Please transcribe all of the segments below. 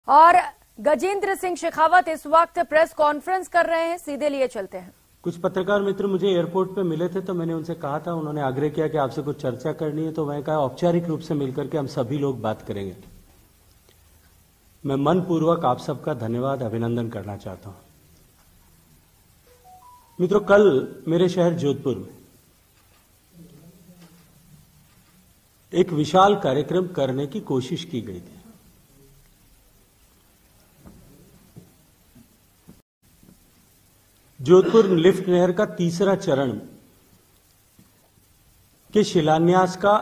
और गजेंद्र सिंह शेखावत इस वक्त प्रेस कॉन्फ्रेंस कर रहे हैं, सीधे लिए चलते हैं। कुछ पत्रकार मित्र मुझे एयरपोर्ट पे मिले थे तो मैंने उनसे कहा था, उन्होंने आग्रह किया कि आपसे कुछ चर्चा करनी है, तो मैंने कहा औपचारिक रूप से मिलकर के हम सभी लोग बात करेंगे। मैं मनपूर्वक आप सबका धन्यवाद अभिनंदन करना चाहता हूं। मित्रों, कल मेरे शहर जोधपुर में एक विशाल कार्यक्रम करने की कोशिश की गई थी। जोधपुर लिफ्ट नहर का तीसरा चरण के शिलान्यास का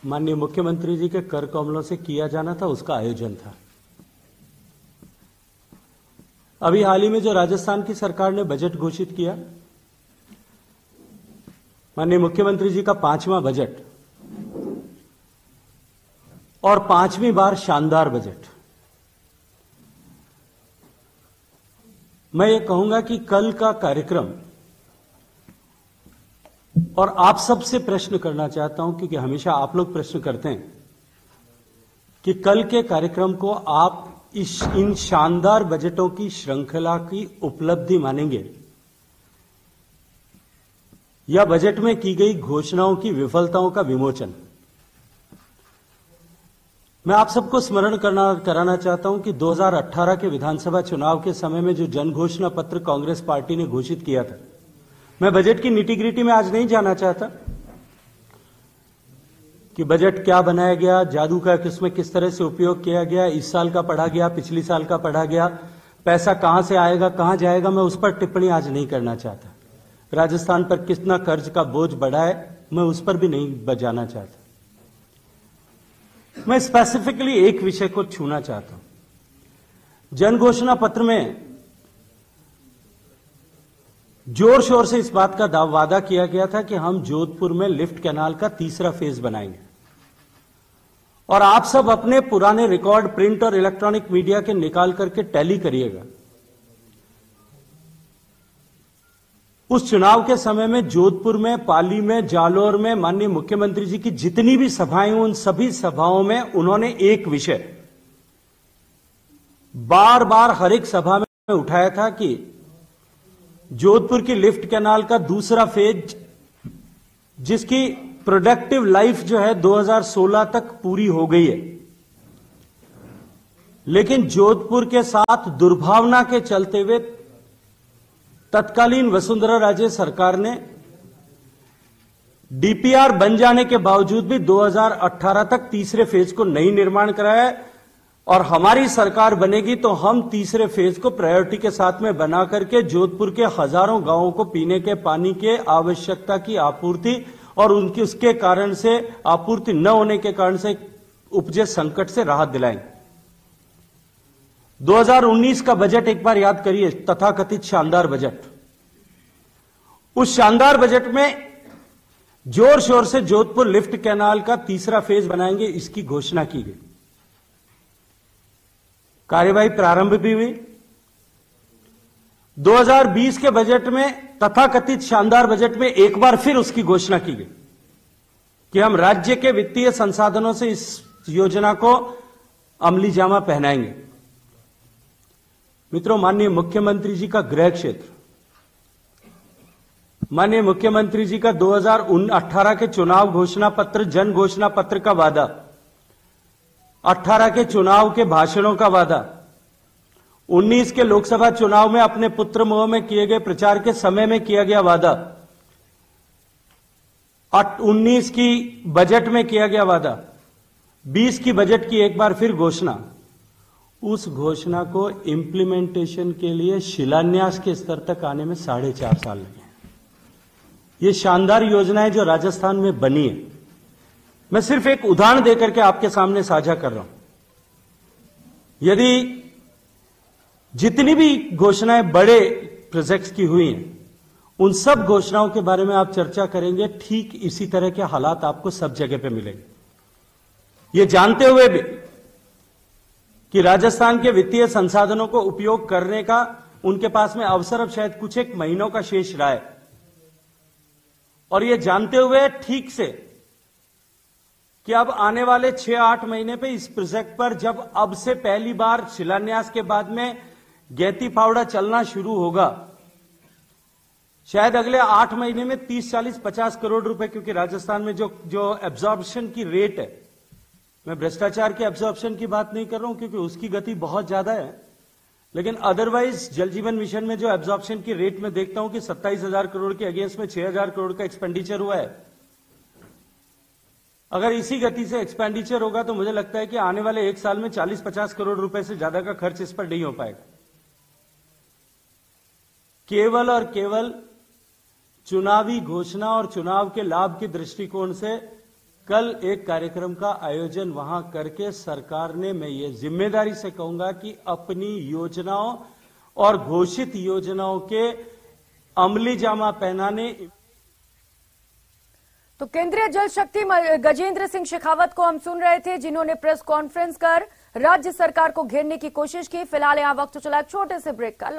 माननीय मुख्यमंत्री जी के कर कमलों से किया जाना था, उसका आयोजन था। अभी हाल ही में जो राजस्थान की सरकार ने बजट घोषित किया, माननीय मुख्यमंत्री जी का 5वां बजट और 5वीं बार शानदार बजट। मैं ये कहूंगा कि कल का कार्यक्रम, और आप सबसे प्रश्न करना चाहता हूं क्योंकि हमेशा आप लोग प्रश्न करते हैं कि कल के कार्यक्रम को आप इन शानदार बजटों की श्रृंखला की उपलब्धि मानेंगे या बजट में की गई घोषणाओं की विफलताओं का विमोचन। मैं आप सबको स्मरण कराना चाहता हूं कि 2018 के विधानसभा चुनाव के समय में जो जन घोषणा पत्र कांग्रेस पार्टी ने घोषित किया था, मैं बजट की निटी-ग्रिटी में आज नहीं जाना चाहता कि बजट क्या बनाया गया, जादू का किसमें किस तरह से उपयोग किया गया, इस साल का पढ़ा गया, पिछली साल का पढ़ा गया, पैसा कहां से आएगा कहां जाएगा, मैं उस पर टिप्पणी आज नहीं करना चाहता। राजस्थान पर कितना कर्ज का बोझ बढ़ा है, मैं उस पर भी नहीं बजाना चाहता। मैं स्पेसिफिकली एक विषय को छूना चाहता हूं। जन घोषणा पत्र में जोर शोर से इस बात का वादा किया गया था कि हम जोधपुर में लिफ्ट कैनाल का तीसरा फेज बनाएंगे, और आप सब अपने पुराने रिकॉर्ड प्रिंट और इलेक्ट्रॉनिक मीडिया के निकाल करके टैली करिएगा। उस चुनाव के समय में जोधपुर में, पाली में, जालोर में माननीय मुख्यमंत्री जी की जितनी भी सभाएं, उन सभी सभाओं में उन्होंने एक विषय बार बार हर एक सभा में उठाया था कि जोधपुर की लिफ्ट कैनाल का दूसरा फेज, जिसकी प्रोडक्टिव लाइफ जो है 2016 तक पूरी हो गई है, लेकिन जोधपुर के साथ दुर्भावना के चलते हुए तत्कालीन वसुंधरा राजे सरकार ने डीपीआर बन जाने के बावजूद भी 2018 तक तीसरे फेज को नहीं निर्माण कराया, और हमारी सरकार बनेगी तो हम तीसरे फेज को प्रायोरिटी के साथ में बना करके जोधपुर के हजारों गांवों को पीने के पानी के आवश्यकता की आपूर्ति और उनकी उसके कारण से आपूर्ति न होने के कारण से उपजे संकट से राहत दिलाएंगे। 2019 का बजट एक बार याद करिए, तथाकथित शानदार बजट। उस शानदार बजट में जोर शोर से जोधपुर लिफ्ट कैनाल का तीसरा फेज बनाएंगे, इसकी घोषणा की गई। कार्यवाही प्रारंभ भी हुई। 2020 के बजट में, तथाकथित शानदार बजट में एक बार फिर उसकी घोषणा की गई कि हम राज्य के वित्तीय संसाधनों से इस योजना को अमली जामा पहनाएंगे। मित्रों, माननीय मुख्यमंत्री जी का गृह क्षेत्र, माननीय मुख्यमंत्री जी का 2018 के चुनाव घोषणा पत्र, जन घोषणा पत्र का वादा, 18 के चुनाव के भाषणों का वादा, 19 के लोकसभा चुनाव में अपने पुत्र मोह में किए गए प्रचार के समय में किया गया वादा, 19 की बजट में किया गया वादा, 20 की बजट की एक बार फिर घोषणा। उस घोषणा को इंप्लीमेंटेशन के लिए शिलान्यास के स्तर तक आने में 4.5 साल लगे। ये शानदार योजनाएं जो राजस्थान में बनी है, मैं सिर्फ एक उदाहरण देकर के आपके सामने साझा कर रहा हूं। यदि जितनी भी घोषणाएं बड़े प्रोजेक्ट्स की हुई हैं, उन सब घोषणाओं के बारे में आप चर्चा करेंगे, ठीक इसी तरह के हालात आपको सब जगह पे मिलेंगे। ये जानते हुए भी कि राजस्थान के वित्तीय संसाधनों को उपयोग करने का उनके पास में अवसर अब शायद कुछ एक महीनों का शेष रहा है, और ये जानते हुए ठीक से कि अब आने वाले 6-8 महीने पे इस प्रोजेक्ट पर जब अब से पहली बार शिलान्यास के बाद में गैती फावड़ा चलना शुरू होगा, शायद अगले 8 महीने में 30, 40, 50 करोड़ रुपए, क्योंकि राजस्थान में जो एब्जॉर्प्शन की रेट है, मैं भ्रष्टाचार के एब्जॉर्प्शन की बात नहीं कर रहा हूं क्योंकि उसकी गति बहुत ज्यादा है, लेकिन अदरवाइज जल जीवन मिशन में जो एब्जॉर्प्शन की रेट में देखता हूं कि 27,000 करोड़ के अगेंस्ट में 6,000 करोड़ का एक्सपेंडिचर हुआ है। अगर इसी गति से एक्सपेंडिचर होगा तो मुझे लगता है कि आने वाले 1 साल में 40-50 करोड़ रुपए से ज्यादा का खर्च इस पर नहीं हो पाएगा। केवल और केवल चुनावी घोषणा और चुनाव के लाभ के दृष्टिकोण से कल एक कार्यक्रम का आयोजन वहां करके सरकार ने, मैं ये जिम्मेदारी से कहूंगा कि अपनी योजनाओं और घोषित योजनाओं के अमली जामा पहनाने। तो केंद्रीय जल शक्ति गजेंद्र सिंह शेखावत को हम सुन रहे थे, जिन्होंने प्रेस कॉन्फ्रेंस कर राज्य सरकार को घेरने की कोशिश की। फिलहाल यहां वक्त चला छोटे से ब्रेक का।